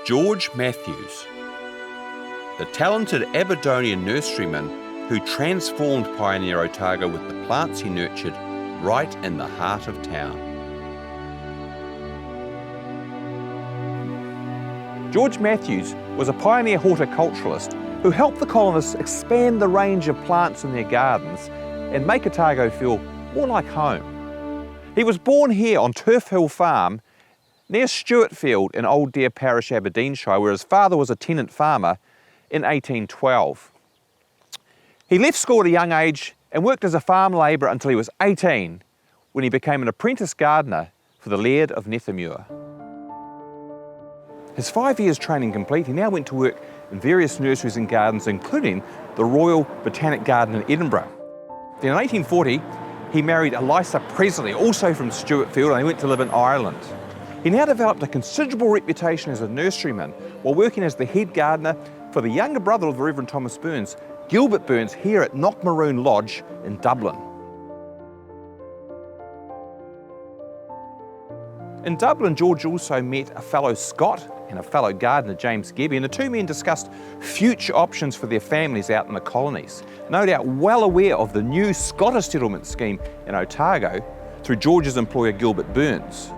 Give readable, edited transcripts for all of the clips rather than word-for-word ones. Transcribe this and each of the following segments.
George Matthews, the talented Aberdonian nurseryman who transformed pioneer Otago with the plants he nurtured right in the heart of town. George Matthews was a pioneer horticulturalist who helped the colonists expand the range of plants in their gardens and make Otago feel more like home. He was born here on Turf Hill Farm near Stewartfield in Old Deer Parish, Aberdeenshire, where his father was a tenant farmer in 1812. He left school at a young age and worked as a farm labourer until he was 18, when he became an apprentice gardener for the Laird of Nethermuir. His 5 years training complete, he now went to work in various nurseries and gardens, including the Royal Botanic Garden in Edinburgh. Then in 1840, he married Eliza Presley, also from Stewartfield, and they went to live in Ireland. He now developed a considerable reputation as a nurseryman while working as the head gardener for the younger brother of the Reverend Thomas Burns, Gilbert Burns, here at Knockmaroon Lodge in Dublin. In Dublin, George also met a fellow Scot and a fellow gardener, James Gebbie, and the two men discussed future options for their families out in the colonies, no doubt well aware of the new Scottish settlement scheme in Otago through George's employer, Gilbert Burns.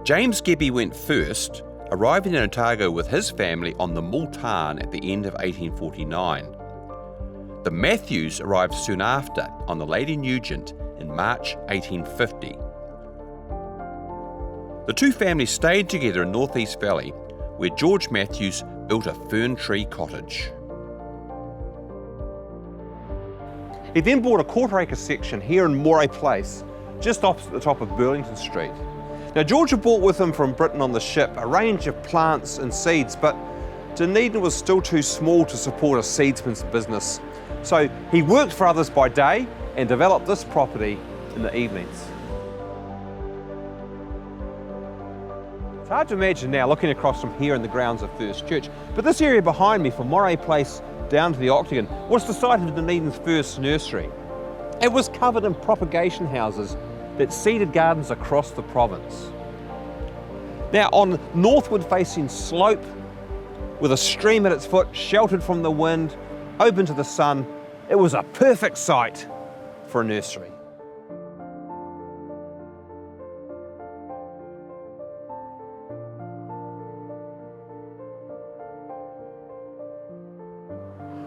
James Gebbie went first, arriving in Otago with his family on the Multan at the end of 1849. The Matthews arrived soon after on the Lady Nugent in March 1850. The two families stayed together in North East Valley, where George Matthews built a fern tree cottage. He then bought a quarter-acre section here in Moray Place, just opposite the top of Burlington Street. Now, George had brought with him from Britain on the ship a range of plants and seeds, but Dunedin was still too small to support a seedsman's business. So he worked for others by day and developed this property in the evenings. It's hard to imagine now looking across from here in the grounds of First Church, but this area behind me, from Moray Place down to the Octagon, was the site of Dunedin's first nursery. It was covered in propagation houses that seeded gardens across the province. Now, on northward facing slope, with a stream at its foot, sheltered from the wind, open to the sun, it was a perfect site for a nursery.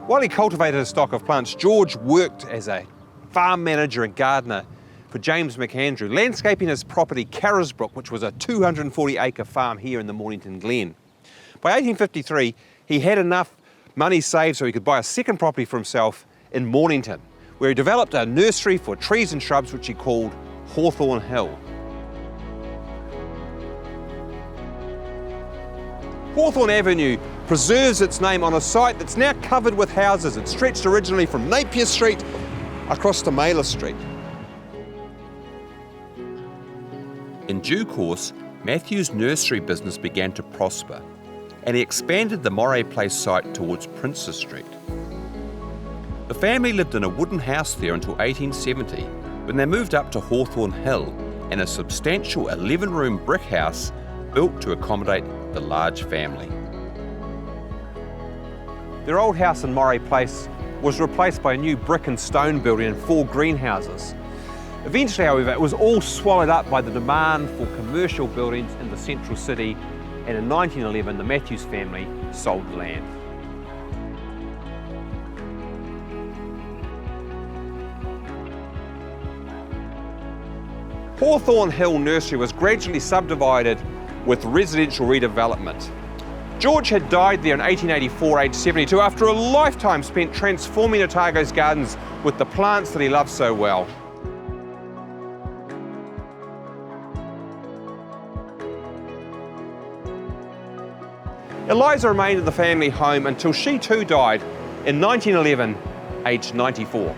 While he cultivated a stock of plants, George worked as a farm manager and gardener for James McAndrew, landscaping his property Carisbrook, which was a 240-acre farm here in the Mornington Glen. By 1853, he had enough money saved so he could buy a second property for himself in Mornington, where he developed a nursery for trees and shrubs which he called Hawthorn Hill. Hawthorn Avenue preserves its name on a site that's now covered with houses. It stretched originally from Napier Street across to Mailer Street. In due course, Matthew's nursery business began to prosper, and he expanded the Moray Place site towards Princes Street. The family lived in a wooden house there until 1870, when they moved up to Hawthorn Hill and a substantial 11-room brick house built to accommodate the large family. Their old house in Moray Place was replaced by a new brick and stone building and 4 greenhouses. Eventually, however, it was all swallowed up by the demand for commercial buildings in the central city, and in 1911 the Matthews family sold the land. Hawthorn Hill Nursery was gradually subdivided with residential redevelopment. George had died there in 1884, aged 72, after a lifetime spent transforming Otago's gardens with the plants that he loved so well. Eliza remained in the family home until she too died in 1911, aged 94.